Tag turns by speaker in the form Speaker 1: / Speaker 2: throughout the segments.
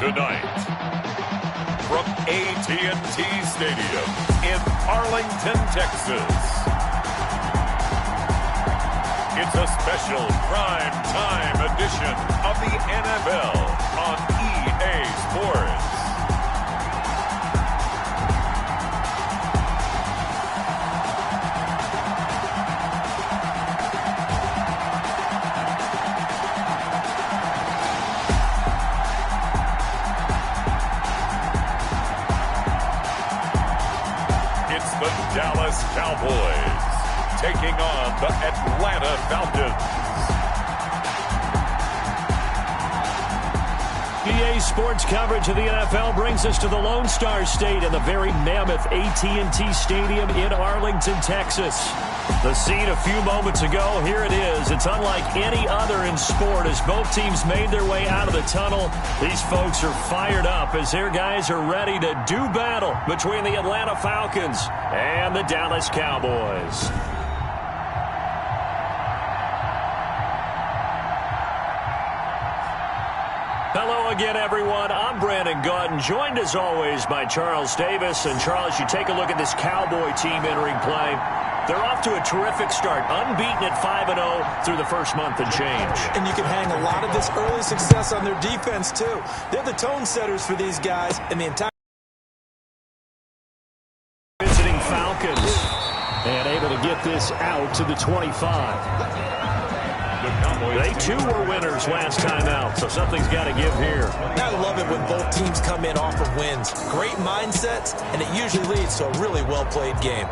Speaker 1: Tonight, from AT&T Stadium in Arlington, Texas, it's a special prime time edition of the NFL on EA Sports. Dallas Cowboys taking on the Atlanta Falcons.
Speaker 2: EA Sports coverage of the NFL brings us to the Lone Star State and the very mammoth AT&T Stadium in Arlington, Texas. The scene a few moments ago, here it is. It's unlike any other in sport as both teams made their way out of the tunnel. These folks are fired up as their guys are ready to do battle between the Atlanta Falcons and the Dallas Cowboys. Hello again, everyone. I'm Brandon Gautin, joined as always by Charles Davis. And Charles, you take a look at this Cowboy team entering play. They're off to a terrific start, unbeaten at 5-0 through the first month and change.
Speaker 3: And you can hang a lot of this early success on their defense, too. They're the tone setters for these guys and the entire
Speaker 2: visiting Falcons and able to get this out to the 25. They, too, were winners last time out, so something's got to give here.
Speaker 3: I love it when both teams come in off of wins. Great mindsets, and it usually leads to a really well-played game.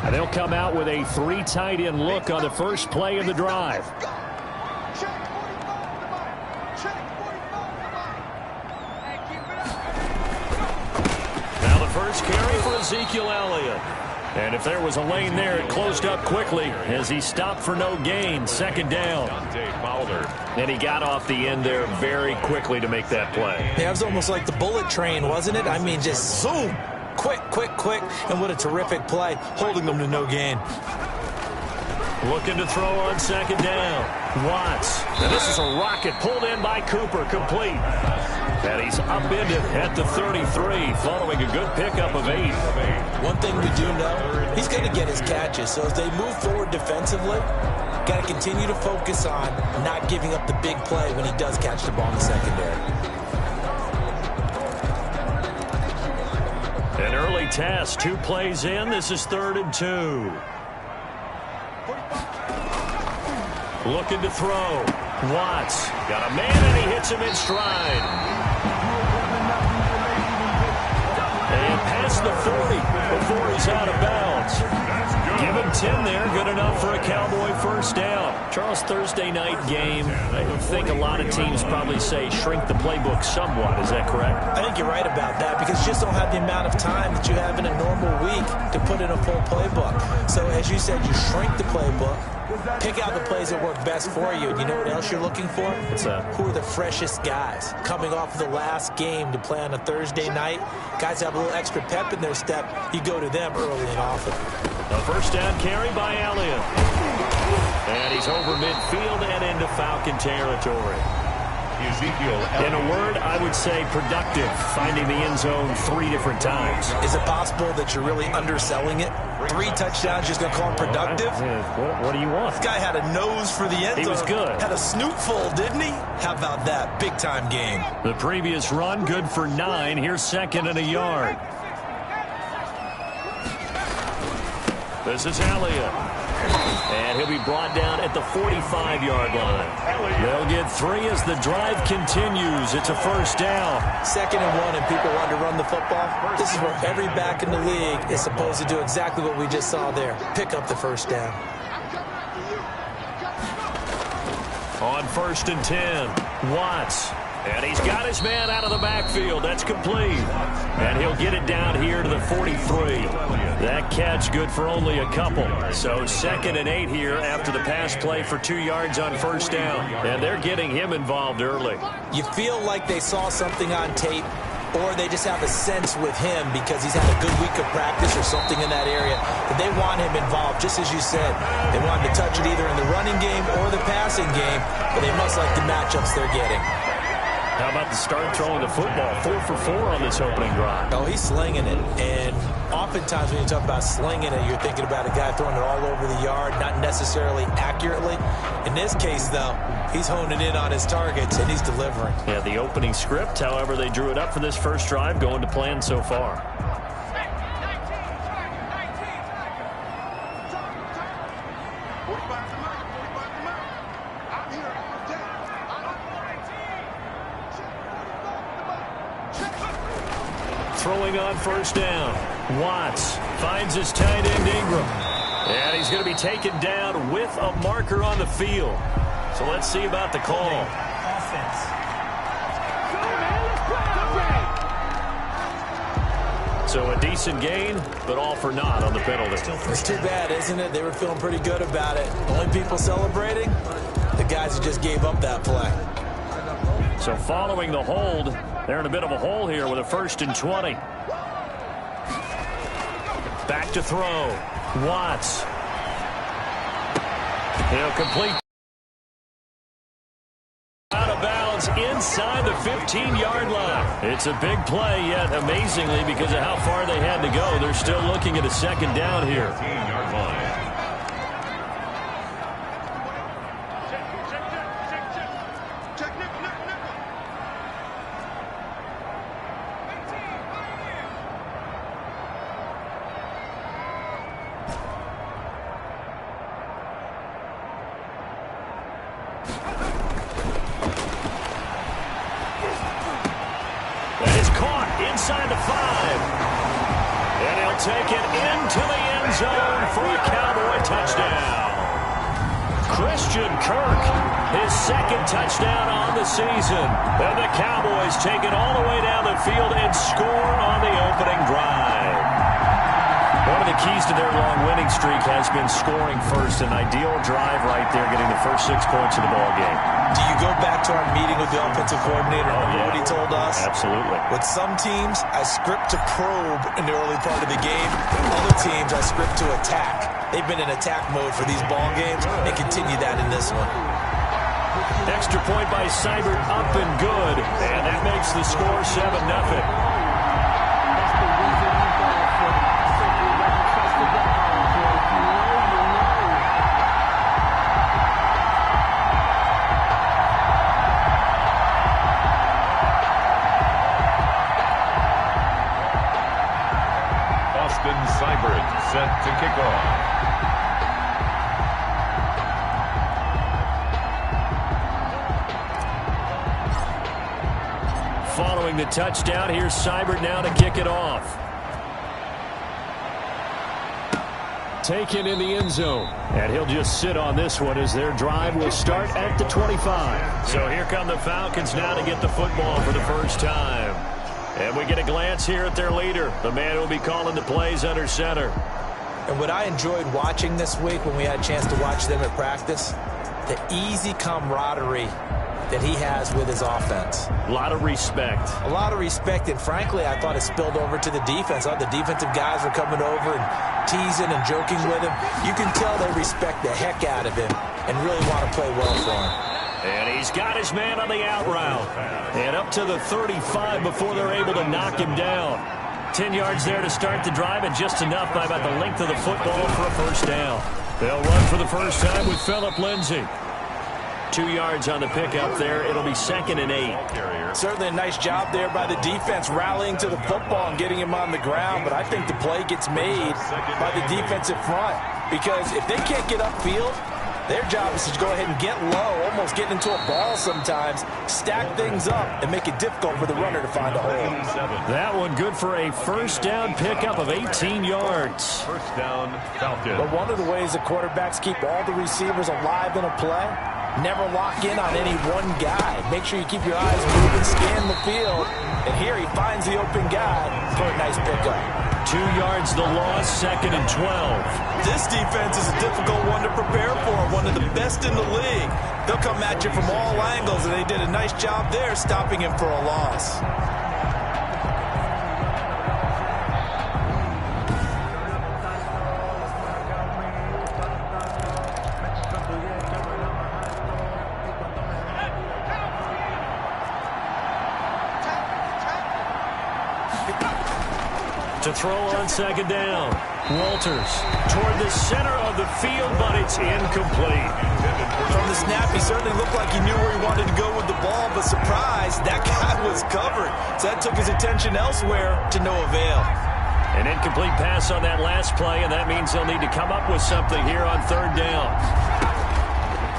Speaker 2: And they'll come out with a 3 tight end look on the first play of the drive. First carry for Ezekiel Elliott. And if there was a lane there, it closed up quickly as he stopped for no gain. Second down. And he got off the end there very quickly to make that play.
Speaker 3: Yeah, it was almost like the bullet train, wasn't it? I mean, just zoom. Quick, quick, quick. And what a terrific play, holding them to no gain.
Speaker 2: Looking to throw on second down. Watts. And this is a rocket pulled in by Cooper, complete. And he's upended at the 33, following a good pickup of 8.
Speaker 3: One thing we do know, he's going to get his catches. So as they move forward defensively, got to continue to focus on not giving up the big play when he does catch the ball in the secondary.
Speaker 2: An early test, 2 plays in. This is 3rd and 2. Looking to throw. Watts got a man, and he hits him in stride. And past the 40 before he's out of bounds. Give him 10 there. Good enough for a Cowboy first down. Charles, Thursday night game. I think a lot of teams probably say shrink the playbook somewhat. Is that correct?
Speaker 3: I think you're right about that because you just don't have the amount of time that you have in a normal week to put in a full playbook. So as you said, you shrink the playbook. Pick out the plays that work best for you. And you know what else you're looking for?
Speaker 2: What's that?
Speaker 3: Who are the freshest guys? Coming off of the last game to play on a Thursday night, guys have a little extra pep in their step. You go to them early and often.
Speaker 2: A first down carry by Elliott. And he's over midfield and into Falcon territory. In a word, I would say productive, finding the end zone 3 different times.
Speaker 3: Is it possible that you're really underselling it? 3 touchdowns, just going to call him productive?
Speaker 2: What do you want?
Speaker 3: This guy had a nose for the end zone.
Speaker 2: He was good.
Speaker 3: Had a snoot full, didn't he? How about that? Big-time game.
Speaker 2: The previous run, good for 9. Here's 2nd and a yard. This is Elliott. And he'll be brought down at the 45-yard line. They'll get 3 as the drive continues. It's a first down.
Speaker 3: 2nd and 1, and people want to run the football. This is where every back in the league is supposed to do exactly what we just saw there. Pick up the first down.
Speaker 2: On 1st and 10, Watts. And he's got his man out of the backfield. That's complete. And he'll get it down here to the 43. That catch good for only a couple. So 2nd and 8 here after the pass play for 2 yards on first down. And they're getting him involved early.
Speaker 3: You feel like they saw something on tape or they just have a sense with him because he's had a good week of practice or something in that area that they want him involved. Just as you said, they want him to touch it either in the running game or the passing game, but they must like the matchups they're getting.
Speaker 2: How about the start throwing the football? 4 for 4 on this opening drive.
Speaker 3: Oh, he's slinging it. And oftentimes when you talk about slinging it, you're thinking about a guy throwing it all over the yard, not necessarily accurately. In this case, though, he's honing in on his targets, and he's delivering.
Speaker 2: Yeah, the opening script, however, they drew it up for this first drive, going to plan so far. Throwing on first down. Watts finds his tight end Ingram. And he's going to be taken down with a marker on the field. So let's see about the call. So a decent gain, but all for naught on the penalty.
Speaker 3: It's too bad, isn't it? They were feeling pretty good about it. Only people celebrating, the guys who just gave up that play.
Speaker 2: So following the hold, they're in a bit of a hole here with a 1st and 20. Back to throw. Watts. He'll complete. Out of bounds inside the 15-yard line. It's a big play, yet amazingly, because of how far they had to go, they're still looking at a 2nd down here.
Speaker 1: 15-yard line.
Speaker 2: Inside the 5. And he'll take it into the end zone for a Cowboy touchdown. Christian Kirk, his 2nd touchdown on the season. And the Cowboys take it all the way down the field and score on the opening drive. One of the keys to their long winning streak has been scoring first. An ideal drive right there, getting the first 6 points of the ball game.
Speaker 3: Do you go back to our meeting with the offensive coordinator? Remember what he told us?
Speaker 2: Absolutely.
Speaker 3: With some teams, I script to probe in the early part of the game. Other teams, I script to attack. They've been in attack mode for these ball games and continue that in this one.
Speaker 2: Extra point by Seibert, up and good. And that makes the score 7-0.
Speaker 1: Seibert set to kick off.
Speaker 2: Following the touchdown, here's Seibert now to kick it off. Taken in the end zone. And he'll just sit on this one as their drive will start at the 25. So here come the Falcons now to get the football for the first time. And we get a glance here at their leader, the man who will be calling the plays under center.
Speaker 3: And what I enjoyed watching this week when we had a chance to watch them at practice, the easy camaraderie that he has with his offense.
Speaker 2: A lot of respect.
Speaker 3: A lot of respect, and frankly, I thought it spilled over to the defense. I thought the defensive guys were coming over and teasing and joking with him. You can tell they respect the heck out of him and really want to play well for him.
Speaker 2: And he's got his man on the out route. And up to the 35 before they're able to knock him down. 10 yards there to start the drive, and just enough by about the length of the football for a first down. They'll run for the first time with Phillip Lindsay. 2 yards on the pickup there. It'll be 2nd and 8.
Speaker 3: Certainly a nice job there by the defense rallying to the football and getting him on the ground, but I think the play gets made by the defensive front, because if they can't get upfield, their job is to go ahead and get low, almost get into a ball sometimes, stack things up, and make it difficult for the runner to find a hole.
Speaker 2: That one good for a first down pickup of 18 yards.
Speaker 1: First down, Falcons.
Speaker 3: But one of the ways the quarterbacks keep all the receivers alive in a play, never lock in on any one guy. Make sure you keep your eyes moving, scan the field, and here he finds the open guy for a nice pickup.
Speaker 2: 2 yards the loss, 2nd and 12.
Speaker 3: This defense is a difficult one to prepare for, one of the best in the league. They'll come at you from all angles, and they did a nice job there stopping him for a loss.
Speaker 2: To throw on second down. Walters toward the center of the field, but it's incomplete.
Speaker 3: From the snap, he certainly looked like he knew where he wanted to go with the ball, but surprise, that guy was covered. So that took his attention elsewhere to no avail.
Speaker 2: An incomplete pass on that last play, and that means they'll need to come up with something here on third down.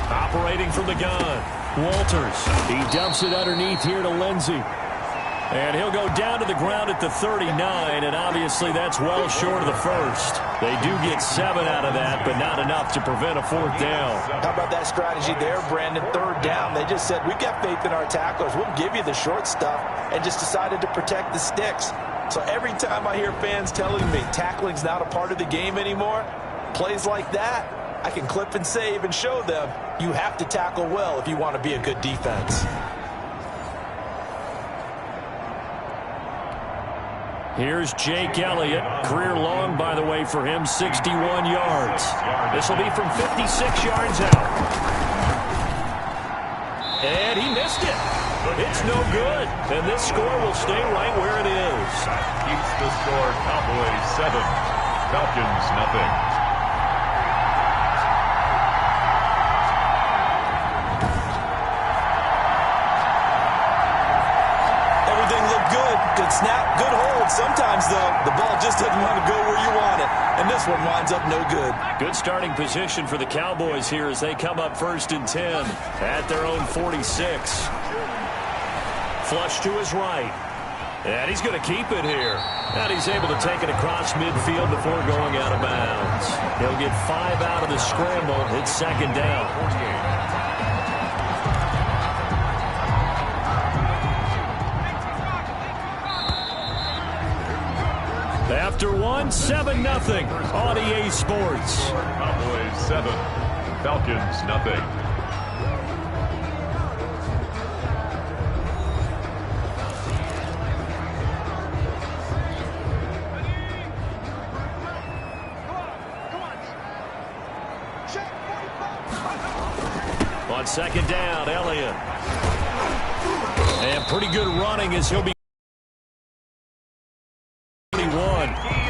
Speaker 2: Operating from the gun, Walters. He dumps it underneath here to Lindsey. And he'll go down to the ground at the 39, and obviously that's well short of the first. They do get 7 out of that, but not enough to prevent a fourth down.
Speaker 3: How about that strategy there, Brandon? Third down, they just said, we've got faith in our tacklers. We'll give you the short stuff, and just decided to protect the sticks. So every time I hear fans telling me tackling's not a part of the game anymore, plays like that, I can clip and save and show them you have to tackle well if you want to be a good defense.
Speaker 2: Here's Jake Elliott. Career long, by the way, for him, 61 yards. This will be from 56 yards out. And he missed it. It's no good. And this score will stay right where it is.
Speaker 1: Keeps the score Cowboys 7, Falcons nothing.
Speaker 3: Good snap, good hold. Sometimes, though, the ball just doesn't want to go where you want it. And this one winds up no good.
Speaker 2: Good starting position for the Cowboys here as they come up 1st and 10 at their own 46. Flush to his right. And he's going to keep it here. And he's able to take it across midfield before going out of bounds. He'll get 5 out of the scramble. It's second down. After 7-0 on EA Sports.
Speaker 1: Cowboys 7, Falcons nothing.
Speaker 2: On second down, Elliott. And pretty good running as he'll be.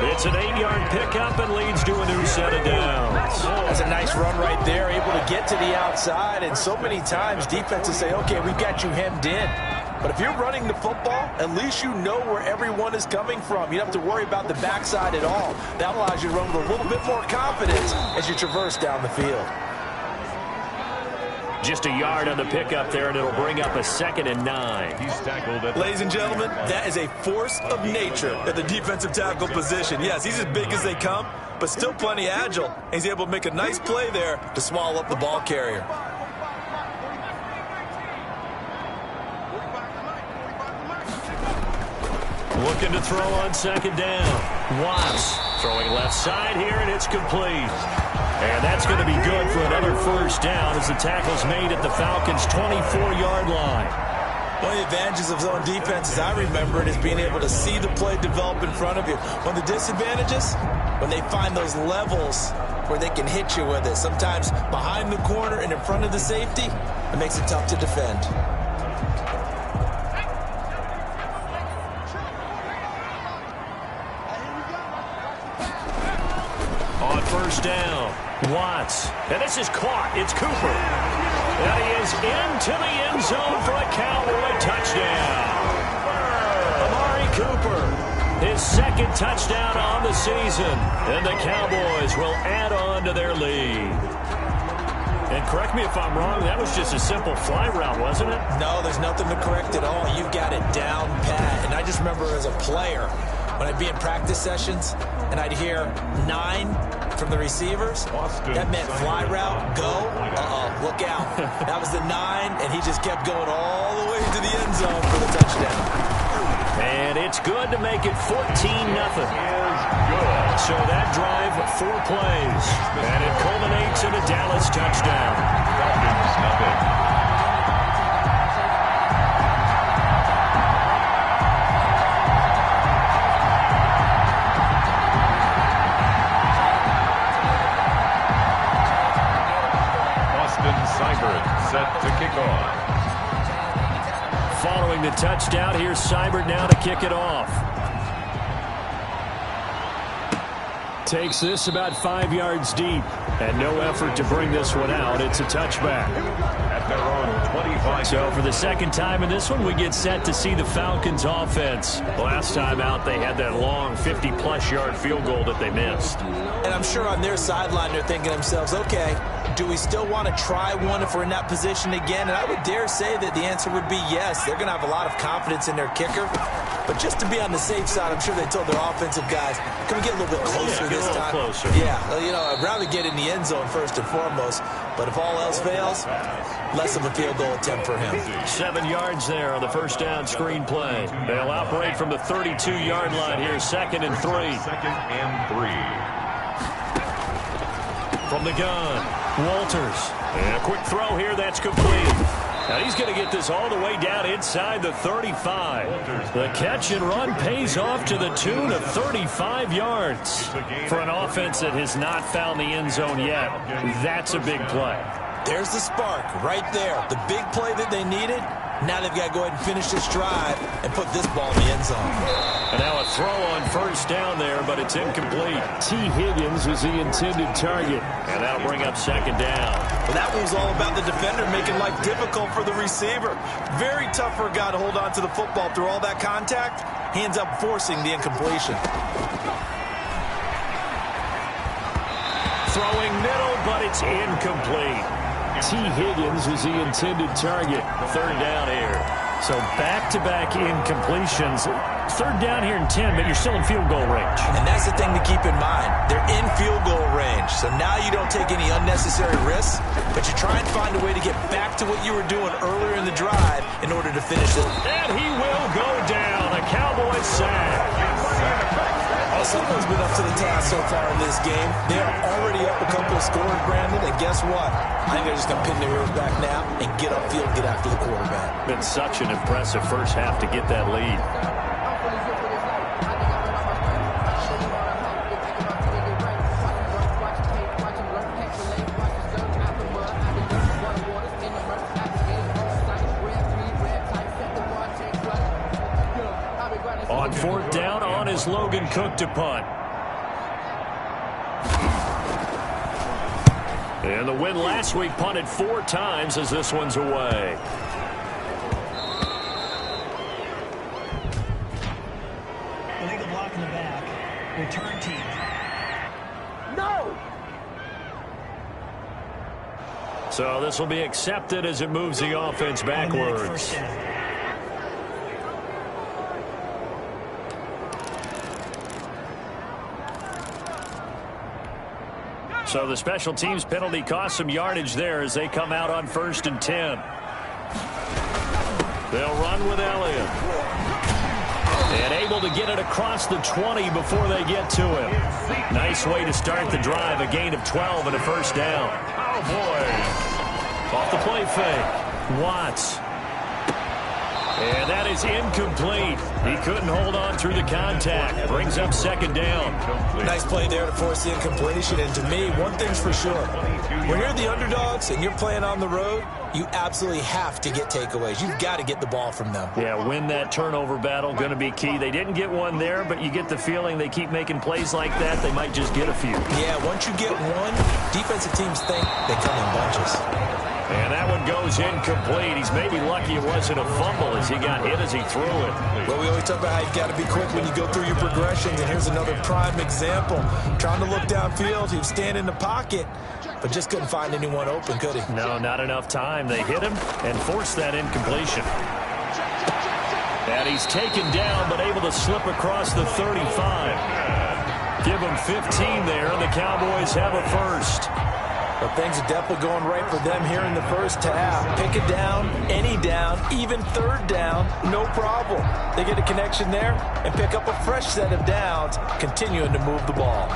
Speaker 2: It's an 8-yard pickup and leads to a new set of downs.
Speaker 3: That's a nice run right there, able to get to the outside. And so many times defenses say, okay, we've got you hemmed in. But if you're running the football, at least you know where everyone is coming from. You don't have to worry about the backside at all. That allows you to run with a little bit more confidence as you traverse down the field.
Speaker 2: Just a yard on the pickup there, and it'll bring up a 2nd and 9.
Speaker 1: He's tackled at...
Speaker 3: Ladies and gentlemen, that is a force of nature at the defensive tackle position. Yes, he's as big as they come, but still plenty agile. He's able to make a nice play there to swallow up the ball carrier.
Speaker 2: Looking to throw on second down. Watts throwing left side here, and it's complete. And that's going to be good for another first down as the tackle's made at the Falcons' 24-yard line.
Speaker 3: One of the advantages of zone defense, as I remember it, is being able to see the play develop in front of you. One of the disadvantages, when they find those levels where they can hit you with it. Sometimes behind the corner and in front of the safety, it makes it tough to defend.
Speaker 2: On first down, Watts. And this is caught. It's Cooper. And he is into the end zone for a Cowboy touchdown. Amari Cooper, his 2nd touchdown on the season. And the Cowboys will add on to their lead. And correct me if I'm wrong, that was just a simple fly route, wasn't it?
Speaker 3: No, there's nothing to correct at all. You've got it down pat. And I just remember as a player, when I'd be in practice sessions, and I'd hear 9 from the receivers, that meant fly route, go, look out. That was the 9, and he just kept going all the way to the end zone for the touchdown.
Speaker 2: And it's good to make it 14-0. So that drive, 4 plays, and it culminates in a Dallas touchdown.
Speaker 1: Falcons nothing. Set to kick off.
Speaker 2: Following the touchdown, here's Seibert now to kick it off. Takes this about 5 yards deep. And no effort to bring this one out. It's a touchback.
Speaker 1: At their own 25.
Speaker 2: So for the second time in this one, we get set to see the Falcons offense. Last time out, they had that long 50-plus yard field goal that they missed.
Speaker 3: And I'm sure on their sideline, they're thinking to themselves, okay, do we still want to try one if we're in that position again? And I would dare say that the answer would be yes. They're going to have a lot of confidence in their kicker. But just to be on the safe side, I'm sure they told their offensive guys, can we get a little bit closer this time?
Speaker 2: Closer.
Speaker 3: Yeah, well, you know, I'd rather get in the end zone first and foremost. But if all else fails, less of a field goal attempt for him.
Speaker 2: 7 yards there on the first down screen play. They'll operate from the 32-yard line here, 2nd and 3.
Speaker 1: 2nd and 3.
Speaker 2: From the gun, Walters. And a quick throw here, that's complete. Now he's going to get this all the way down inside the 35. The catch and run pays off to the tune of 35 yards. For an offense that has not found the end zone yet, that's a big play.
Speaker 3: There's the spark right there. The big play that they needed. Now they've got to go ahead and finish this drive and put this ball in the end zone.
Speaker 2: And now a throw on first down there, but it's incomplete. T. Higgins was the intended target. And that'll bring up 2nd down.
Speaker 3: Well, that one was all about the defender making life difficult for the receiver. Very tough for a guy to hold on to the football through all that contact. He ends up forcing the incompletion.
Speaker 2: Throwing middle, but it's incomplete. T. Higgins was the intended target. 3rd down here. So back-to-back incompletions. 3rd down here and 10, but you're still in field goal range.
Speaker 3: And that's the thing to keep in mind. They're in field goal range. So now you don't take any unnecessary risks, but you try and find a way to get back to what you were doing earlier in the drive in order to finish it.
Speaker 2: And he will go down. A Cowboys sack.
Speaker 3: Someone's been up to the task so far in this game. They are already up a couple of scores, Brandon, and guess what? I think they're just going to pin their ears back now and get upfield, get after the quarterback.
Speaker 2: Been such an impressive first half to get that lead. On 4th down, on is Logan Cook to punt. And the win last week punted 4 times as this one's away.
Speaker 4: Illegal block in the back. Return team.
Speaker 3: No!
Speaker 2: So this will be accepted as it moves the offense backwards. So the special teams penalty cost some yardage there as they come out on 1st and 10. They'll run with Elliott. And able to get it across the 20 before they get to him. Nice way to start the drive. A gain of 12 and a 1st down. Cowboys. Off the play fake. Watts. And that is incomplete. He couldn't hold on through the contact. Brings up 2nd down.
Speaker 3: Nice play there to force the incompletion. And to me, one thing's for sure. When you're the underdogs and you're playing on the road, you absolutely have to get takeaways. You've got to get the ball from them.
Speaker 2: Yeah, win that turnover battle, going to be key. They didn't get one there, but you get the feeling they keep making plays like that, they might just get a few.
Speaker 3: Yeah, once you get one, defensive teams think they come in bunches.
Speaker 2: And that one goes incomplete. He's maybe lucky it wasn't a fumble as he got hit as he threw it.
Speaker 3: Well, we always talk about how you've got to be quick when you go through your progressions, and here's another prime example. Trying to look downfield, he was standing in the pocket, but just couldn't find anyone open, could he?
Speaker 2: No, not enough time. They hit him and forced that incompletion. And he's taken down, but able to slip across the 35. Give him 15 there, and the Cowboys have a 1st.
Speaker 3: But things are definitely going right for them here in the first half. Pick it down, any down, even 3rd down, no problem. They get a connection there and pick up a fresh set of downs, continuing to move the ball.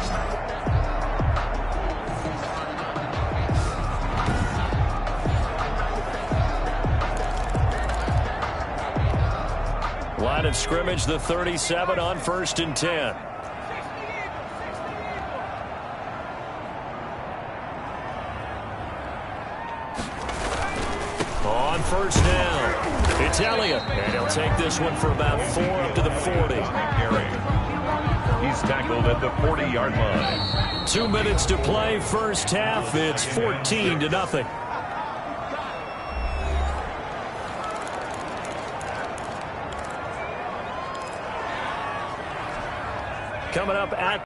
Speaker 2: Line of scrimmage, the 37 on 1st and 10. On 1st down, it's Elliott. And he'll take this one for about 4 up to the 40.
Speaker 1: He's tackled at the 40-yard line.
Speaker 2: 2 minutes to play, first half. It's 14-0. Coming up at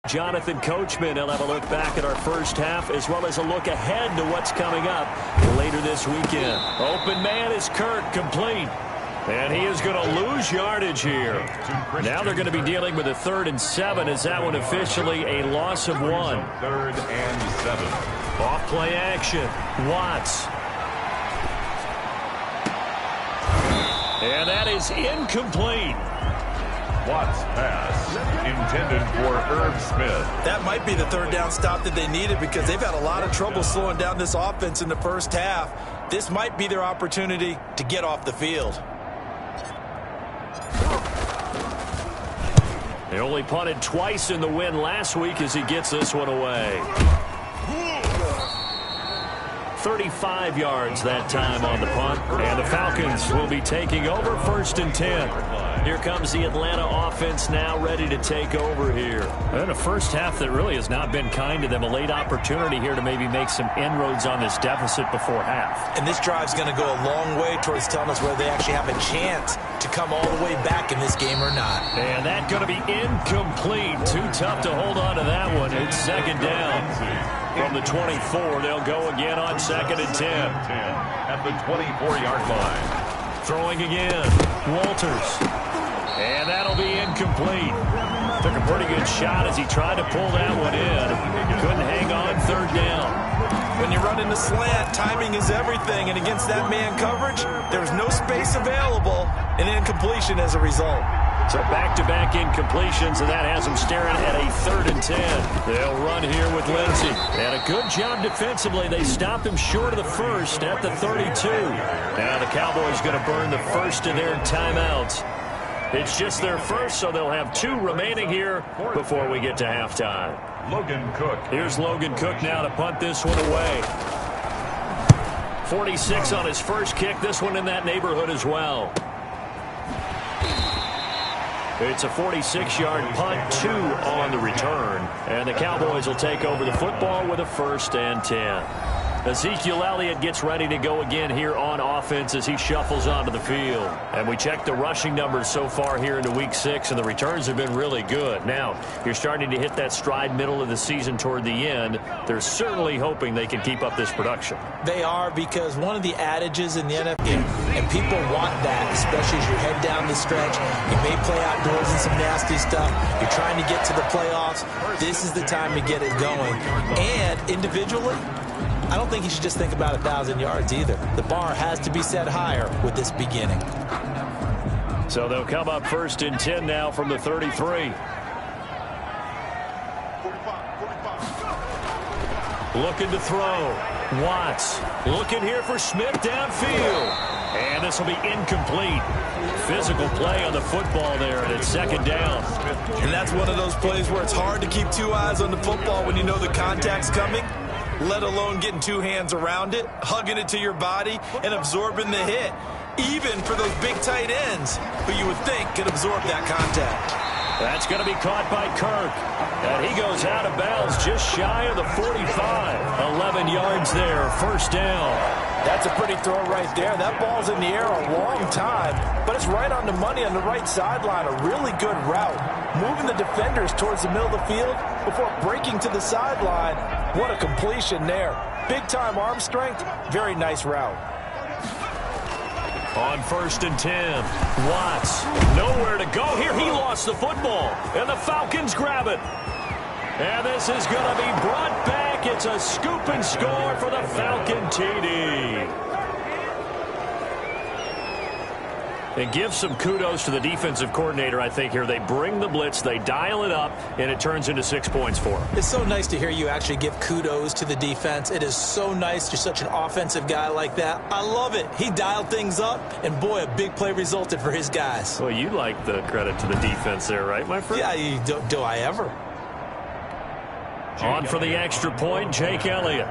Speaker 2: Jonathan Coachman. He'll have a look back at our first half as well as a look ahead to what's coming up later this weekend. Open man is Kirk, complete. And he is going to lose yardage here. Now they're going to be dealing with a 3rd and 7. Is that one officially a loss of 1?
Speaker 1: 3rd and 7.
Speaker 2: Off play action. Watts. And that is incomplete.
Speaker 1: Watts pass intended for Irv Smith.
Speaker 3: That might be the 3rd down stop that they needed because they've had a lot of trouble slowing down this offense in the first half. This might be their opportunity to get off the field.
Speaker 2: They only punted twice in the win last week as he gets this one away. 35 yards that time on the punt. And the Falcons will be taking over 1st and 10. Here comes the Atlanta offense now ready to take over here. And a first half that really has not been kind to them. A late opportunity here to maybe make some inroads on this deficit before half.
Speaker 3: And this drive's going to go a long way towards telling us whether they actually have a chance to come all the way back in this game or not.
Speaker 2: And that's going to be incomplete. Too tough to hold on to that one. It's 2nd down. From the 24, they'll go again on 2nd and 10.
Speaker 1: At the 24-yard line.
Speaker 2: Throwing again. Walters. And that'll be incomplete. Took a pretty good shot as he tried to pull that one in. Couldn't hang on 3rd down.
Speaker 3: When you run in the slant, timing is everything. And against that man coverage, there's no space available. And incompletion as a result.
Speaker 2: So back-to-back incompletions, and that has them staring at a 3rd and 10. They'll run here with Lindsey. And a good job defensively. They stopped him short of the 1st at the 32. Now the Cowboys going to burn the first of their timeouts. It's just their first, so they'll have 2 remaining here before we get to halftime.
Speaker 1: Logan Cook.
Speaker 2: Here's Logan Cook now to punt this one away. 46 on his first kick. This one in that neighborhood as well. It's a 46-yard punt, 2 on the return. And the Cowboys will take over the football with a 1st and 10. Ezekiel Elliott gets ready to go again here on offense as he shuffles onto the field. And we check the rushing numbers so far here into Week 6, and the returns have been really good. Now, you're starting to hit that stride middle of the season toward the end. They're certainly hoping they can keep up this production.
Speaker 3: They are, because one of the adages in the NFL, and people want that, especially as you head down the stretch. You may play outdoors and some nasty stuff. You're trying to get to the playoffs. This is the time to get it going. And individually, I don't think you should just think about 1,000 yards either. The bar has to be set higher with this beginning.
Speaker 2: So they'll come up 1st and 10 now from the 33. Looking to throw. Watts looking here for Smith downfield. And this will be incomplete. Physical play on the football there, and it's 2nd down.
Speaker 3: And that's one of those plays where it's hard to keep 2 eyes on the football when you know the contact's coming, let alone getting 2 hands around it, hugging it to your body, and absorbing the hit, even for those big tight ends who you would think could absorb that contact.
Speaker 2: That's going to be caught by Kirk. And he goes out of bounds just shy of the 45. 11 yards there, 1st down.
Speaker 3: That's a pretty throw right there. That ball's in the air a long time, but it's right on the money on the right sideline. A really good route. Moving the defenders towards the middle of the field before breaking to the sideline. What a completion there. Big-time arm strength. Very nice route.
Speaker 2: On 1st and 10, Watts nowhere to go here. He lost the football, and the Falcons grab it. And this is going to be brought back. It's a scoop and score for the Falcon TD. And give some kudos to the defensive coordinator, I think, here. They bring the blitz, they dial it up, and it turns into 6 points for them.
Speaker 3: It's so nice to hear you actually give kudos to the defense. It is so nice. You're such an offensive guy like that. I love it. He dialed things up, and boy, a big play resulted for his guys.
Speaker 2: Well, you like the credit to the defense there, right, my friend?
Speaker 3: Yeah, do I ever?
Speaker 2: On for the extra point, Jake Elliott.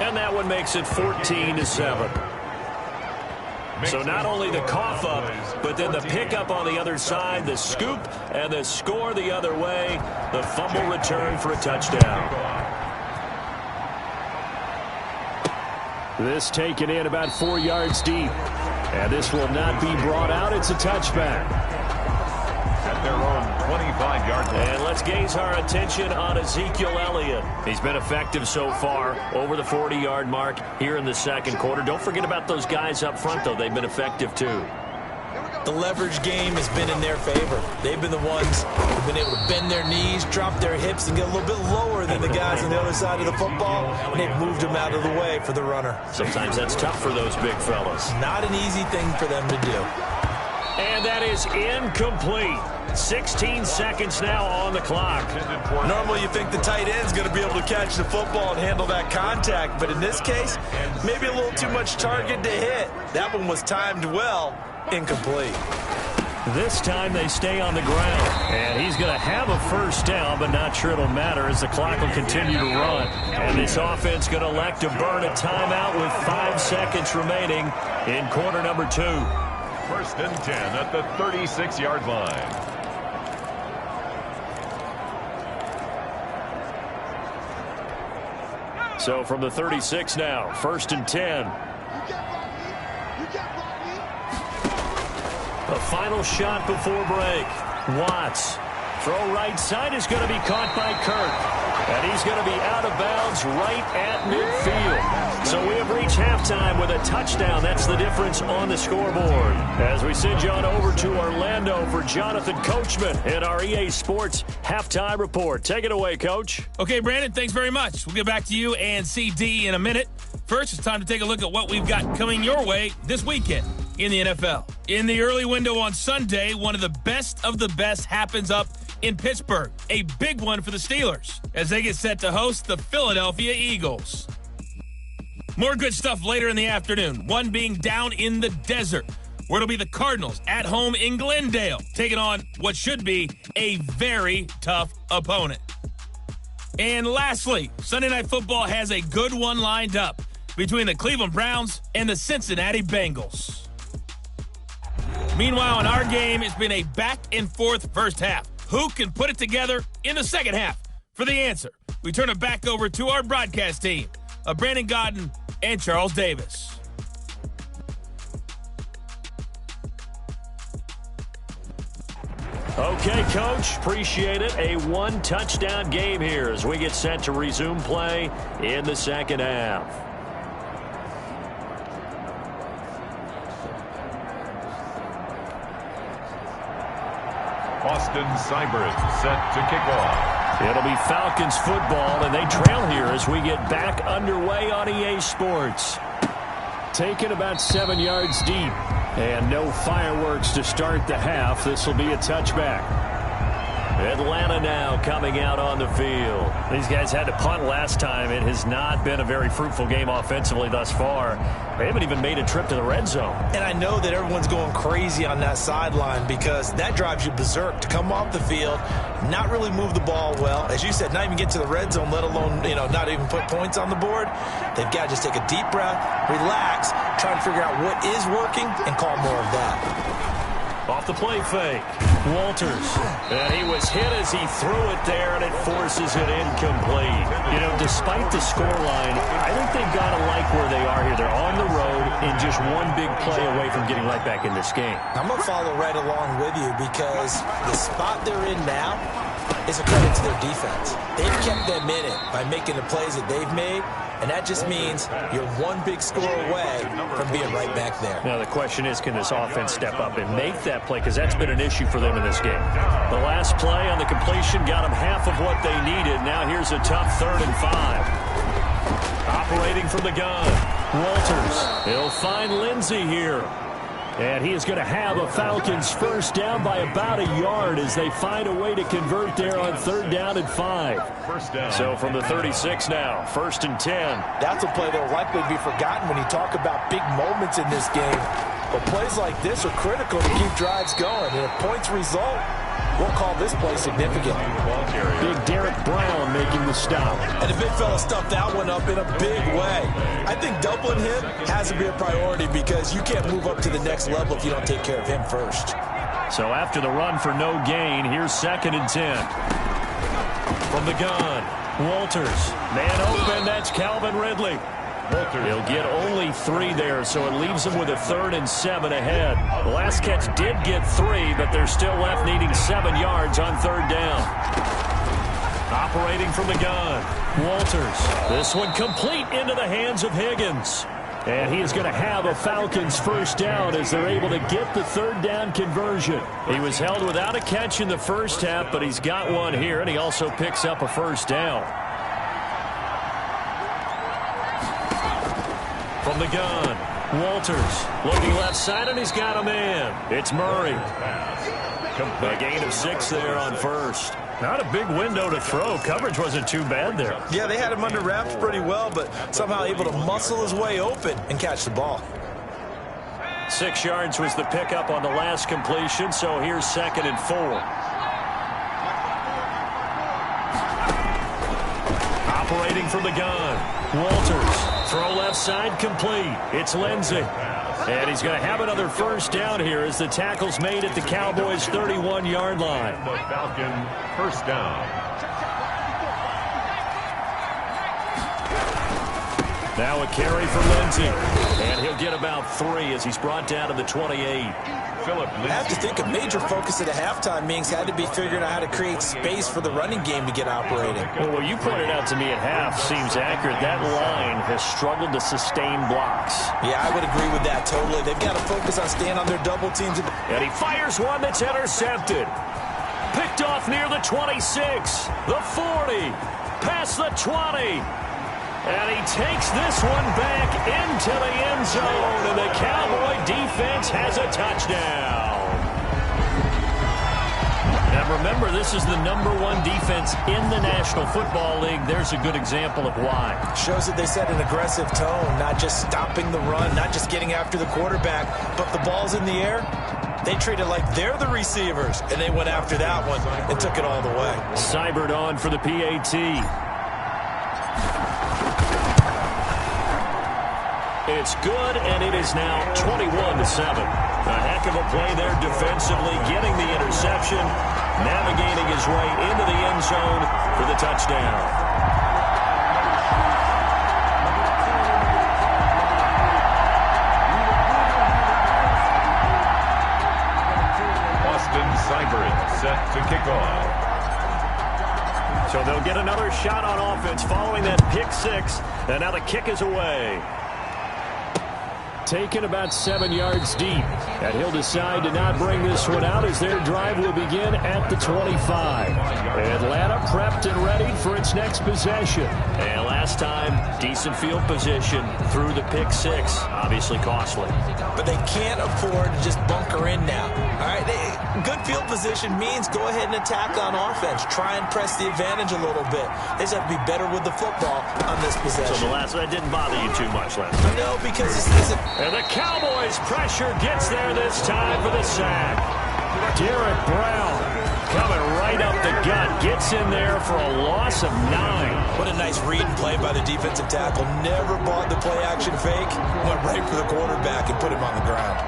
Speaker 2: And And that one makes it 14-7. So not only the cough up, but then the pickup on the other side, the scoop, and the score the other way. The fumble return for a touchdown. This taken in about 4 yards deep. And this will not be brought out. It's a touchback.
Speaker 1: At their own 25-yard line.
Speaker 2: And let's gaze our attention on Ezekiel Elliott. He's been effective so far over the 40-yard mark here in the second quarter. Don't forget about those guys up front, though. They've been effective, too.
Speaker 3: The leverage game has been in their favor. They've been the ones who've been able to bend their knees, drop their hips, and get a little bit lower than the guys on the other side of the football, and they've moved them out of the way for the runner.
Speaker 2: Sometimes that's tough for those big fellas.
Speaker 3: Not an easy thing for them to do.
Speaker 2: And that is incomplete. 16 seconds now on the clock.
Speaker 3: Normally you think the tight end's going to be able to catch the football and handle that contact, but in this case, maybe a little too much target to hit. That one was timed well. Incomplete.
Speaker 2: This time they stay on the ground. And he's going to have a first down, but not sure it'll matter as the clock will continue to run. And this offense going to elect to burn a timeout with 5 seconds remaining in quarter number 2.
Speaker 1: First and 10 at the 36-yard line.
Speaker 2: So from the 36 now, first and 10. A final shot before break. Watts. Throw right side is going to be caught by Kirk. And he's going to be out of bounds right at midfield. So we have reached halftime with a touchdown. That's the difference on the scoreboard. As we send you on over to Orlando for Jonathan Coachman in our EA Sports Halftime Report. Take it away, Coach.
Speaker 5: Okay, Brandon, thanks very much. We'll get back to you and CD in a minute. First, it's time to take a look at what we've got coming your way this weekend in the NFL. In the early window on Sunday, one of the best happens up in Pittsburgh. A big one for the Steelers as they get set to host the Philadelphia Eagles. More good stuff later in the afternoon, one being down in the desert, where it'll be the Cardinals at home in Glendale, taking on what should be a very tough opponent. And lastly, Sunday Night Football has a good one lined up between the Cleveland Browns and the Cincinnati Bengals. Meanwhile, in our game, it's been a back-and-forth first half. Who can put it together in the second half? For the answer, we turn it back over to our broadcast team of Brandon Godden and Charles Davis.
Speaker 2: Okay, Coach, appreciate it. A one-touchdown game here as we get set to resume play in the second half.
Speaker 1: Austin Seibert set to kick off.
Speaker 2: It'll be Falcons football, and they trail here as we get back underway on EA Sports. Taken about 7 yards deep, and no fireworks to start the half. This will be a touchback. Atlanta now coming out on the field. These guys had to punt last time. It has not been a very fruitful game offensively thus far. They haven't even made a trip to the red zone.
Speaker 3: And I know that everyone's going crazy on that sideline because that drives you berserk to come off the field, not really move the ball well. As you said, not even get to the red zone, let alone, not even put points on the board. They've got to just take a deep breath, relax, try to figure out what is working, and call more of that.
Speaker 2: Off the play fake, Walters. And he was hit as he threw it there, and it forces it incomplete. Despite the scoreline, I think they've got to like where they are here. They're on the road and just one big play away from getting right back in this game.
Speaker 3: I'm going to follow right along with you because the spot they're in now is a credit to their defense. They've kept them in it by making the plays that they've made, and that just means you're one big score away from being right back there.
Speaker 2: Now the question is, can this offense step up and make that play? Because that's been an issue for them in this game. The last play on the completion got them half of what they needed. Now here's a tough 3rd and 5. Operating from the gun, Walters. He'll find Lindsey here. And he is going to have a Falcons first down by about a yard as they find a way to convert there on 3rd down and 5.
Speaker 1: First down.
Speaker 2: So from the 36 now, 1st and 10.
Speaker 3: That's a play that will likely be forgotten when you talk about big moments in this game. But plays like this are critical to keep drives going. And if points result, we'll call this play significant.
Speaker 2: Big Derek Brown making the stop.
Speaker 3: And the big fella stuffed that one up in a big way. I think doubling him has to be a priority because you can't move up to the next level if you don't take care of him first.
Speaker 2: So after the run for no gain, here's 2nd and 10. From the gun, Walters. Man open, that's Calvin Ridley. He'll get only 3 there, so it leaves him with a 3rd and 7 ahead. The last catch did get 3, but they're still left needing 7 yards on 3rd down. Operating from the gun, Walters. This one complete into the hands of Higgins. And he is going to have a Falcons 1st down as they're able to get the 3rd down conversion. He was held without a catch in the first half, but he's got one here, and he also picks up a 1st down. From the gun, Walters looking left side, and he's got a man. It's Murray. A gain of 6 there on 1st. Not a big window to throw. Coverage wasn't too bad there.
Speaker 3: Yeah, they had him under wraps pretty well, but somehow able to muscle his way open and catch the ball.
Speaker 2: 6 yards was the pickup on the last completion, so here's 2nd and 4. Operating from the gun, Walters. Throw left side complete. It's Lindsey. And he's going to have another 1st down here as the tackle's made at the Cowboys' 31-yard line.
Speaker 1: The Falcon 1st down.
Speaker 2: Now a carry for Lindsey. And he'll get about 3 as he's brought down to the 28.
Speaker 3: I have to think a major focus at a halftime meetings had to be figuring out how to create space for the running game to get operating.
Speaker 2: Well, what you pointed out to me at half seems accurate. That line has struggled to sustain blocks.
Speaker 3: Yeah, I would agree with that totally. They've got to focus on staying on their double teams.
Speaker 2: And he fires one that's intercepted. Picked off near the 26, the 40, past the 20. And he takes this one back into the end zone, and the Cowboy defense has a touchdown. Now remember, this is the #1 defense in the National Football League. There's a good example of why.
Speaker 3: Shows that they set an aggressive tone, not just stopping the run, not just getting after the quarterback, but the ball's in the air. They treat it like they're the receivers, and they went after that one and took it all the way.
Speaker 2: Seibert on for the PAT. It's good, and it is now 21-7. A heck of a play there defensively, getting the interception, navigating his way into the end zone for the touchdown.
Speaker 1: Seibert set to kick off.
Speaker 2: So they'll get another shot on offense following that pick 6, and now the kick is away. Taken about 7 yards deep, and he'll decide to not bring this one out as their drive will begin at the 25. Atlanta prepped and ready for its next possession. And last time, decent field position through the pick 6, obviously costly.
Speaker 3: But they can't afford to just bunker in now. All right, good field position means go ahead and attack on offense. Try and press the advantage a little bit. They just have to be better with the football on this possession.
Speaker 2: So the last one didn't bother you too much last time?
Speaker 3: No, because this isn't.
Speaker 2: And the Cowboys pressure gets there this time for the sack. Derek Brown coming right up the gut. Gets in there for a loss of 9.
Speaker 3: What a nice read and play by the defensive tackle. Never bought the play-action fake. Went right for the quarterback and put him on the ground.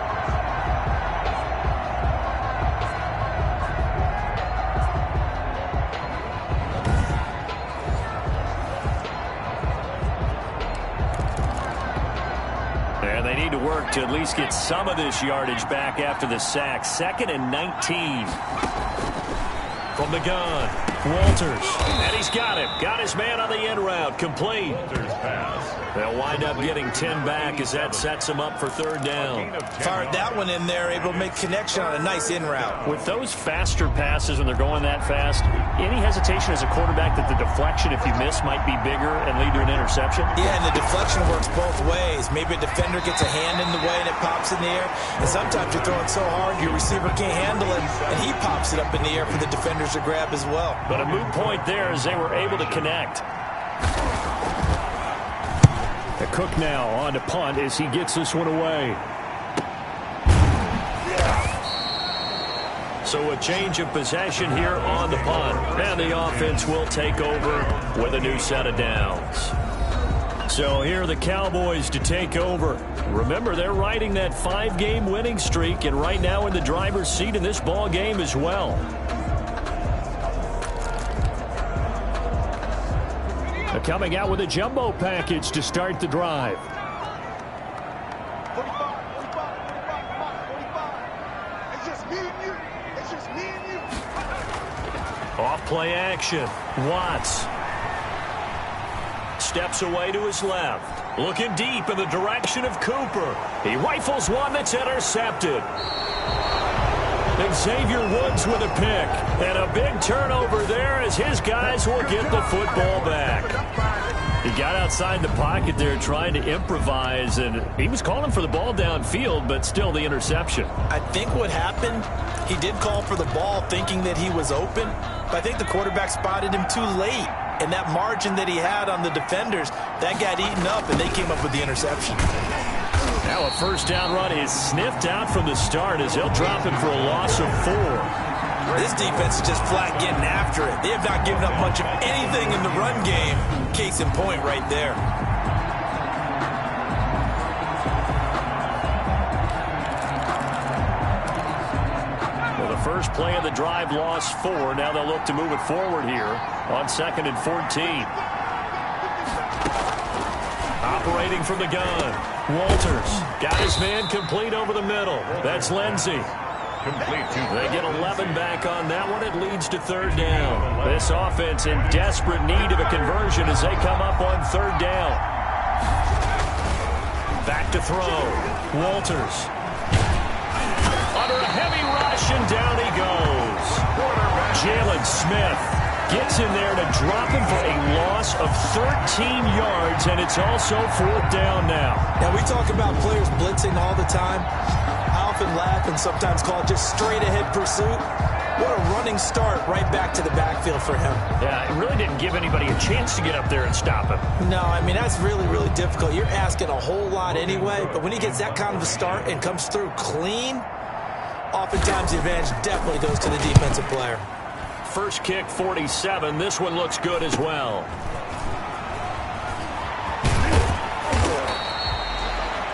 Speaker 2: And they need to work to at least get some of this yardage back after the sack. 2nd and 19. From the gun, Walters. And he's got him. Got his man on the end route. Complete.
Speaker 1: Walters pass.
Speaker 2: They'll wind up getting 10 back as that sets them up for 3rd down.
Speaker 3: Fired that one in there, able to make connection on a nice in route.
Speaker 2: With those faster passes when they're going that fast, any hesitation as a quarterback that the deflection, if you miss, might be bigger and lead to an interception?
Speaker 3: Yeah, and the deflection works both ways. Maybe a defender gets a hand in the way and it pops in the air. And sometimes you're throwing so hard your receiver can't handle it, and he pops it up in the air for the defenders to grab as well.
Speaker 2: But a moot point there as they were able to connect. The Cook now on to punt as he gets this one away. So a change of possession here on the punt. And the offense will take over with a new set of downs. So here are the Cowboys to take over. Remember, they're riding that 5-game winning streak, and right now in the driver's seat in this ball game as well. They're coming out with a jumbo package to start the drive. Off play action. Watts steps away to his left. Looking deep in the direction of Cooper. He rifles one that's intercepted. Xavier Woods with a pick. And a big turnover there as his guys will get the football back. He got outside the pocket there trying to improvise, and he was calling for the ball downfield, but still the interception.
Speaker 3: I think what happened, he did call for the ball thinking that he was open, but I think the quarterback spotted him too late. And that margin that he had on the defenders, that got eaten up, and they came up with the interception.
Speaker 2: Now a first down run is sniffed out from the start as they'll drop him for a loss of 4.
Speaker 3: This defense is just flat getting after it. They have not given up much of anything in the run game. Case in point right there.
Speaker 2: Well, the first play of the drive lost 4. Now they'll look to move it forward here on 2nd and 14. Operating from the gun. Walters got his man complete over the middle. That's Lindsey.
Speaker 1: Complete to
Speaker 2: They get 11 back on that one. It leads to 3rd down. This offense in desperate need of a conversion as they come up on 3rd down. Back to throw. Walters. Under a heavy rush, and down he goes. Jalen Smith gets in there to drop him for a loss of 13 yards, and it's also 4th down now.
Speaker 3: Now, we talk about players blitzing all the time. I often laugh and sometimes call it just straight-ahead pursuit. What a running start right back to the backfield for him.
Speaker 2: Yeah, it really didn't give anybody a chance to get up there and stop him.
Speaker 3: No, I mean, that's really, really difficult. You're asking a whole lot anyway, but when he gets that kind of a start and comes through clean, oftentimes the advantage definitely goes to the defensive player.
Speaker 2: First kick, 47. This one looks good as well.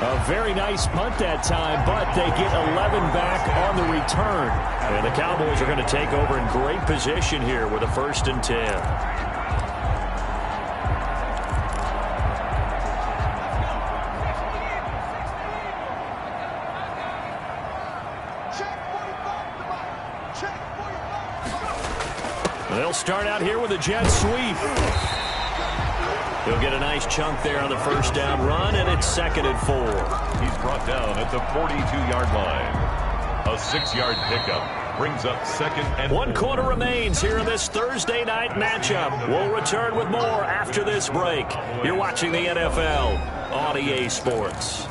Speaker 2: A very nice punt that time, but they get 11 back on the return. And the Cowboys are going to take over in great position here with a 1st and 10. They'll start out here with a jet sweep. He'll get a nice chunk there on the first down run, and it's 2nd and 4.
Speaker 1: He's brought down at the 42-yard line. A 6-yard pickup brings up 2nd and 4.
Speaker 2: 1 quarter remains here in this Thursday night matchup. We'll return with more after this break. You're watching the NFL on EA Sports.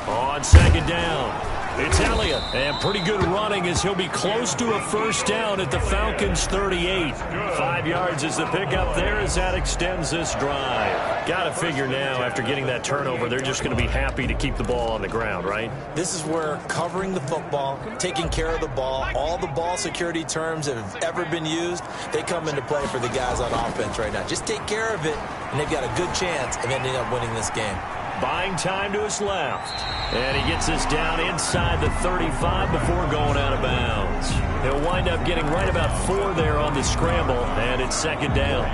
Speaker 2: On 2nd down, it's Elliott. And pretty good running as he'll be close to a first down at the Falcons' 38. 5 yards is the pickup there as that extends this drive. Got to figure now, after getting that turnover, they're just going to be happy to keep the ball on the ground, right?
Speaker 3: This is where covering the football, taking care of the ball, all the ball security terms that have ever been used, they come into play for the guys on offense right now. Just take care of it, and they've got a good chance of ending up winning this game.
Speaker 2: Buying time to his left. And he gets us down inside the 35 before going out of bounds. He'll wind up getting right about 4 there on the scramble, and it's 2nd down.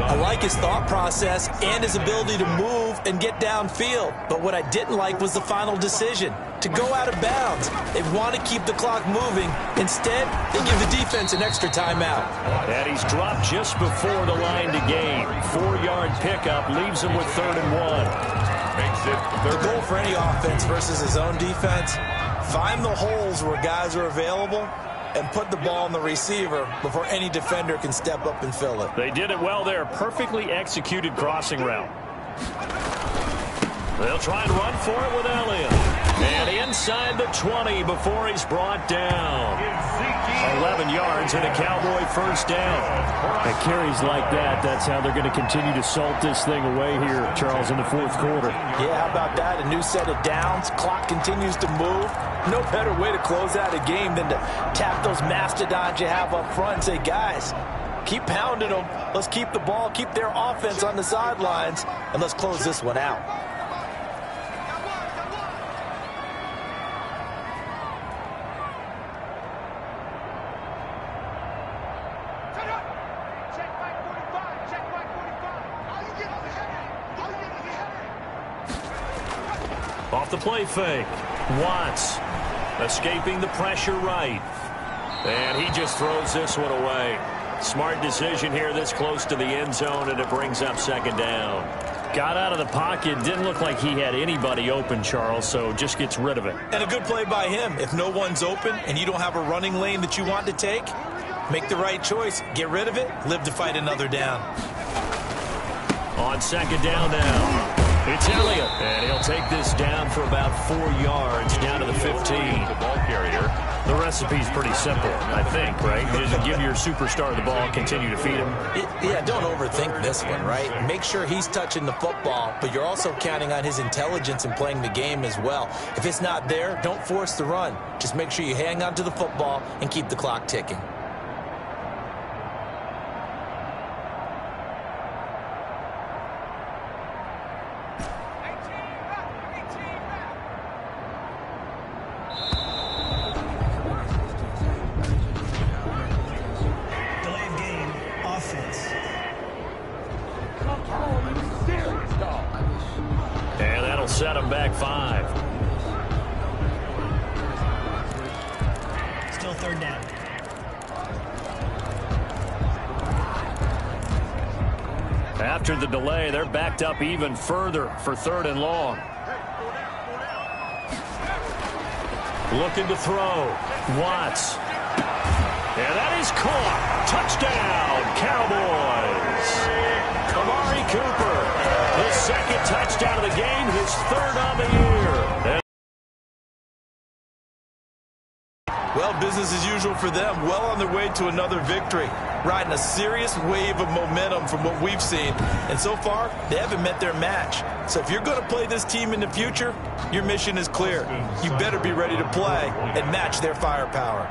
Speaker 3: I like his thought process and his ability to move and get downfield. But what I didn't like was the final decision, to go out of bounds. They want to keep the clock moving. Instead, they give the defense an extra timeout.
Speaker 2: And he's dropped just before the line to gain. 4-yard pickup leaves him with 3rd and 1.
Speaker 1: Makes it
Speaker 3: The goal for any offense versus his own defense, find the holes where guys are available and put the ball on the receiver before any defender can step up and fill it.
Speaker 2: They did it well there. Perfectly executed crossing route. They'll try and run for it with Elliott. And inside the 20 before he's brought down. 11 yards and a Cowboy first down. At carries like that, that's how they're going to continue to salt this thing away here, Charles, in the fourth quarter.
Speaker 3: Yeah, how about that? A new set of downs. Clock continues to move. No better way to close out a game than to tap those mastodons you have up front and say, guys, keep pounding them. Let's keep the ball, keep their offense on the sidelines, and let's close this one out.
Speaker 2: Off the play fake. Watts escaping the pressure right. And he just throws this one away. Smart decision here this close to the end zone, and it brings up second down. Got out of the pocket. Didn't look like he had anybody open, Charles, so just gets rid of it.
Speaker 3: And a good play by him. If no one's open and you don't have a running lane that you want to take, make the right choice. Get rid of it. Live to fight another down.
Speaker 2: On second down now. It's Elliott, and he'll take this down for about 4 yards, down to the 15.
Speaker 1: The ball carrier.
Speaker 2: The recipe's pretty simple, I think, right? Just give your superstar the ball, continue to feed him.
Speaker 3: Yeah, don't overthink this one, right? Make sure he's touching the football, but you're also counting on his intelligence in playing the game as well. If it's not there, don't force the run. Just make sure you hang on to the football and keep the clock ticking.
Speaker 2: And that'll set him back 5.
Speaker 4: Still third down.
Speaker 2: After the delay, they're backed up even further for 3rd and long. Looking to throw. Watts. And that is caught. Touchdown, Cowboys. Amari Cooper. His second touchdown of the game, his 3rd on the year.
Speaker 3: Well, business as usual for them. Well on their way to another victory. Riding a serious wave of momentum from what we've seen. And so far, they haven't met their match. So if you're going to play this team in the future, your mission is clear. You better be ready to play and match their firepower.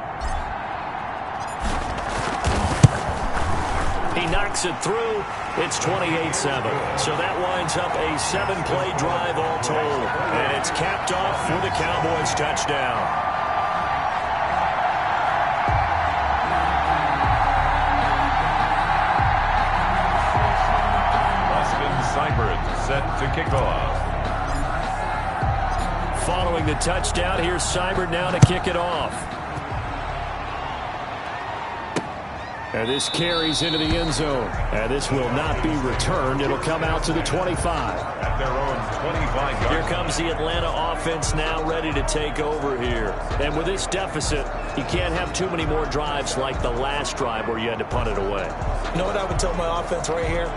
Speaker 2: He knocks it through. It's 28-7. So that winds up a 7-play drive all told. And it's capped off for the Cowboys touchdown.
Speaker 1: Set to kick off.
Speaker 2: Following the touchdown, here's Seibert now to kick it off. And this carries into the end zone. And this will not be returned. It'll come out to the 25.
Speaker 1: At their own 25-yard.
Speaker 2: Here comes the Atlanta offense now ready to take over here. And with this deficit, you can't have too many more drives like the last drive where you had to punt it away.
Speaker 3: You know what I would tell my offense right here?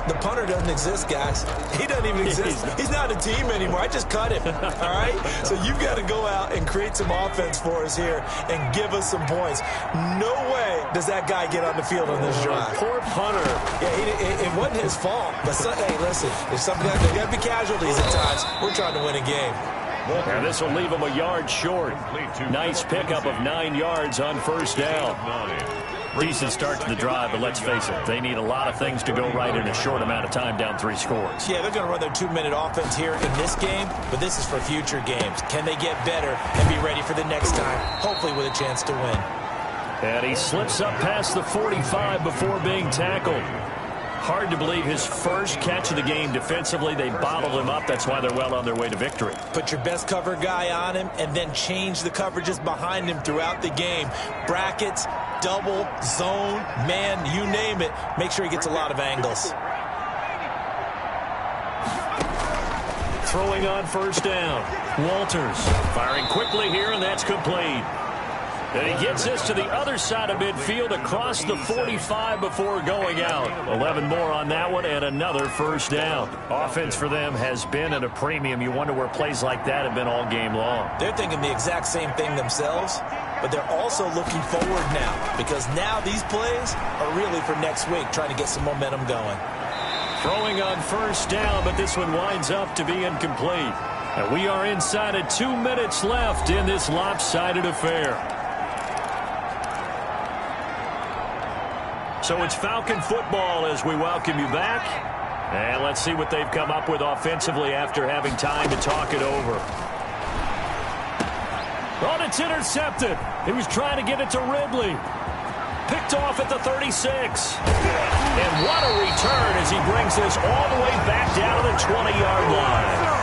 Speaker 3: The punter doesn't exist, guys. He doesn't even exist. He's not a team anymore. I just cut him, all right? So you've got to go out and create some offense for us here and give us some points. No way does that guy get on the field on this drive.
Speaker 2: Poor punter.
Speaker 3: Yeah, it wasn't his fault. But, hey, listen, there's something there got to be casualties at times. We're trying to win a game.
Speaker 2: And this will leave him a yard short. Nice pickup of 9 yards on first down. Decent start to the drive, but let's face it, they need a lot of things to go right in a short amount of time, down 3 scores.
Speaker 3: Yeah, they're going to run their 2-minute offense here in this game, but this is for future games. Can they get better and be ready for the next time, hopefully with a chance to win?
Speaker 2: And he slips up past the 45 before being tackled. Hard to believe his first catch of the game defensively. They bottled him up. That's why they're well on their way to victory.
Speaker 3: Put your best cover guy on him and then change the coverages behind him throughout the game. Brackets, double, zone, man, you name it. Make sure he gets a lot of angles.
Speaker 2: Throwing on first down. Walters firing quickly here, and that's complete. And he gets this to the other side of midfield across the 45 before going out. 11 more on that one and another first down. Offense for them has been at a premium. You wonder where plays like that have been all game long.
Speaker 3: They're thinking the exact same thing themselves, but they're also looking forward now because now these plays are really for next week, trying to get some momentum going.
Speaker 2: Throwing on first down, but this one winds up to be incomplete. And we are inside of 2 minutes left in this lopsided affair. So it's Falcon football as we welcome you back. And let's see what they've come up with offensively after having time to talk it over. Oh, it's intercepted. He was trying to get it to Ridley. Picked off at the 36. And what a return as he brings this all the way back down to the 20-yard line.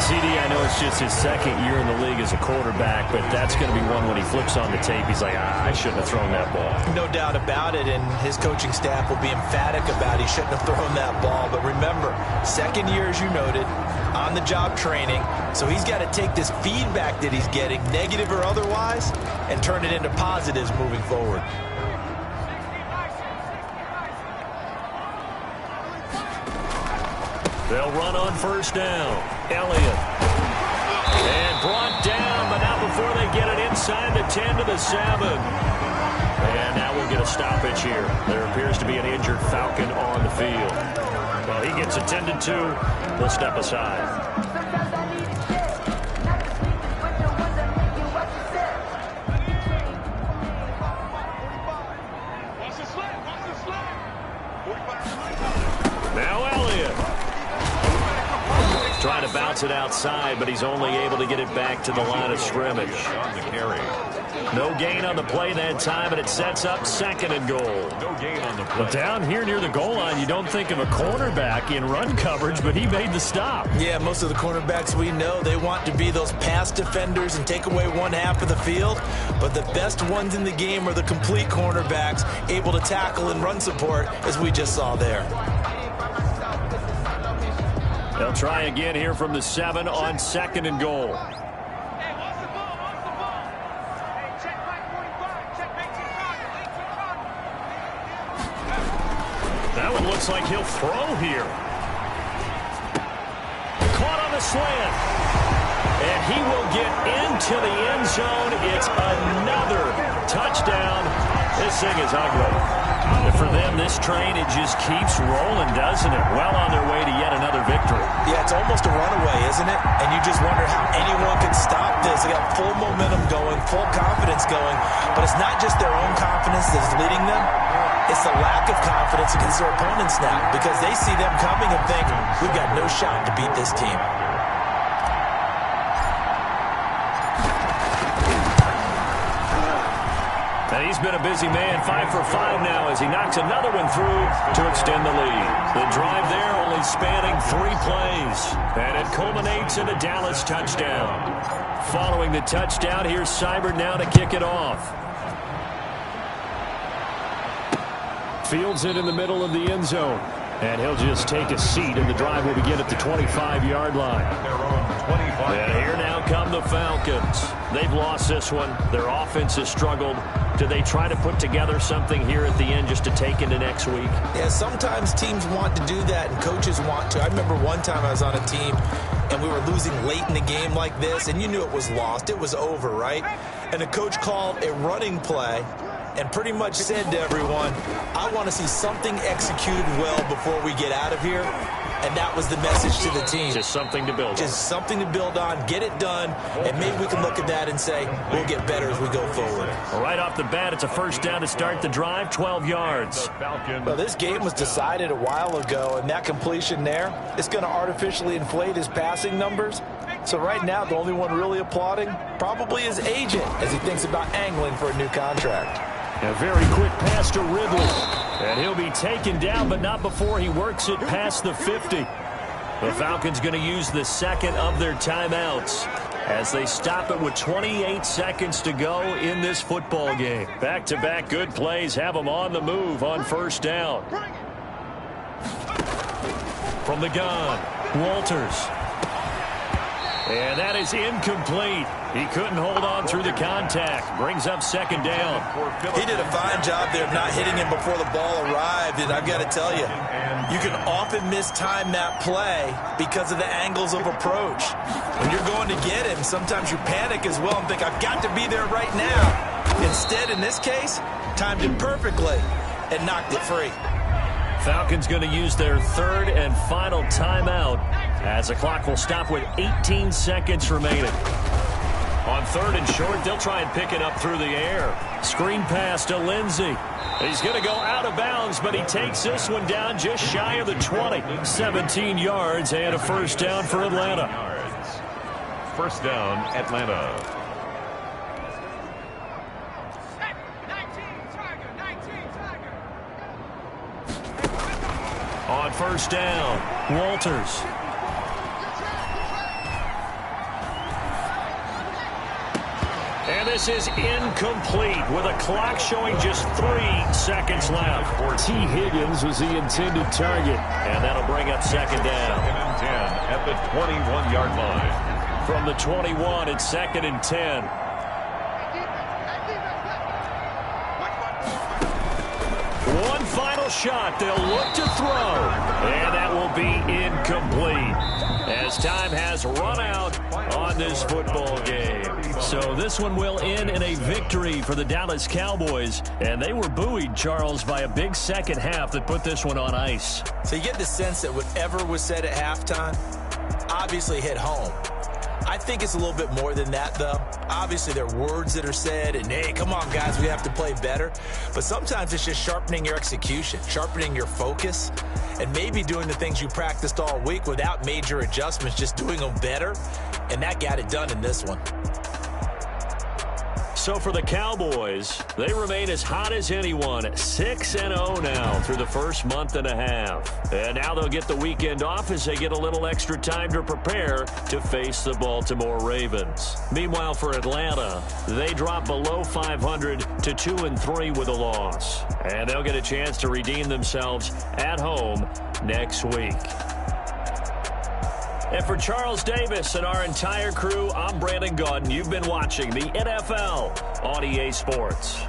Speaker 2: CD, I know it's just his second year in the league as a quarterback, but that's going to be one when he flips on the tape. He's like, I shouldn't have thrown that ball.
Speaker 3: No doubt about it, and his coaching staff will be emphatic about he shouldn't have thrown that ball. But remember, second year, as you noted, on-the-job training, so he's got to take this feedback that he's getting, negative or otherwise, and turn it into positives moving forward.
Speaker 2: They'll run on first down. Elliott. And brought down, but not before they get it inside the 10 to the 7. And now we'll get a stoppage here. There appears to be an injured Falcon on the field. Well, he gets attended to. We'll step aside. Now Elliott. Trying to bounce it outside, but he's only able to get it back to the line of scrimmage. No gain on the play that time, and it sets up second and goal. No gain on the play. Well, down here near the goal line, you don't think of a cornerback in run coverage, but he made the stop.
Speaker 3: Yeah, most of the cornerbacks we know, they want to be those pass defenders and take away one half of the field, but the best ones in the game are the complete cornerbacks, able to tackle and run support, as we just saw there.
Speaker 2: They'll try again here from the 7 on second and goal. That one looks like he'll throw here. Caught on the slant. And he will get into the end zone. It's another touchdown. This thing is ugly. And for them, this train, it just keeps rolling, doesn't it? Well on their way to yet another victory.
Speaker 3: Yeah, it's almost a runaway, isn't it? And you just wonder how anyone can stop this. They got full momentum going, full confidence going. But it's not just their own confidence that's leading them. It's the lack of confidence against their opponents now, because they see them coming and think, we've got no shot to beat this team.
Speaker 2: And he's been a busy man, 5 for 5 now as he knocks another one through to extend the lead. The drive there only spanning 3 plays, and it culminates in a Dallas touchdown. Following the touchdown, here's Seibert now to kick it off. Fields it in the middle of the end zone, and he'll just take a seat, and the drive will begin at the 25-yard line. And here now come the Falcons. They've lost this one. Their offense has struggled. Do they try to put together something here at the end just to take into next week?
Speaker 3: Yeah, sometimes teams want to do that and coaches want to. I remember one time I was on a team and we were losing late in the game like this, and you knew it was lost. It was over, right? And the coach called a running play and pretty much said to everyone, I want to see something executed well before we get out of here. And that was the message to the team.
Speaker 2: Just something to build on.
Speaker 3: Just something to build on, get it done, and maybe we can look at that and say, we'll get better as we go forward.
Speaker 2: Well, right off the bat, it's a first down to start the drive, 12 yards.
Speaker 3: Well, this game was decided a while ago, and that completion there is going to artificially inflate his passing numbers. So right now, the only one really applauding probably his agent as he thinks about angling for a new contract.
Speaker 2: A very quick pass to Ridley. And he'll be taken down, but not before he works it past the 50. The Falcons going to use the second of their timeouts as they stop it with 28 seconds to go in this football game. Back-to-back good plays have them on the move on first down. From the gun, Walters. And that is incomplete. He couldn't hold on through the contact. Brings up second down.
Speaker 3: He did a fine job there of not hitting him before the ball arrived. And I've got to tell you, you can often mistime that play because of the angles of approach. When you're going to get him, sometimes you panic as well and think, I've got to be there right now. Instead, in this case, timed it perfectly and knocked it free.
Speaker 2: Falcons going to use their third and final timeout as the clock will stop with 18 seconds remaining. On third and short, they'll try and pick it up through the air. Screen pass to Lindsey. He's going to go out of bounds, but he takes this one down just shy of the 20. 17 yards and a first down for Atlanta.
Speaker 1: First down, Atlanta.
Speaker 2: On first down, Walters. And this is incomplete with a clock showing just 3 seconds left. T. Higgins was the intended target. And that'll bring up second down.
Speaker 1: Second and 10 at the 21-yard line.
Speaker 2: From the 21, it's second and 10. One final shot. They'll look to throw. And that will be incomplete as time has run out on this football game. So this one will end in a victory for the Dallas Cowboys. And they were buoyed, Charles, by a big second half that put this one on ice.
Speaker 3: So you get the sense that whatever was said at halftime obviously hit home. I think it's a little bit more than that, though. Obviously, there are words that are said, and, hey, come on, guys, we have to play better. But sometimes it's just sharpening your execution, sharpening your focus, and maybe doing the things you practiced all week without major adjustments, just doing them better. And that got it done in this one.
Speaker 2: So for the Cowboys, they remain as hot as anyone, 6-0 now through the first month and a half. And now they'll get the weekend off as they get a little extra time to prepare to face the Baltimore Ravens. Meanwhile, for Atlanta, they drop below 500 to 2-3 with a loss. And they'll get a chance to redeem themselves at home next week. And for Charles Davis and our entire crew, I'm Brandon Gaudin. You've been watching the NFL on EA Sports.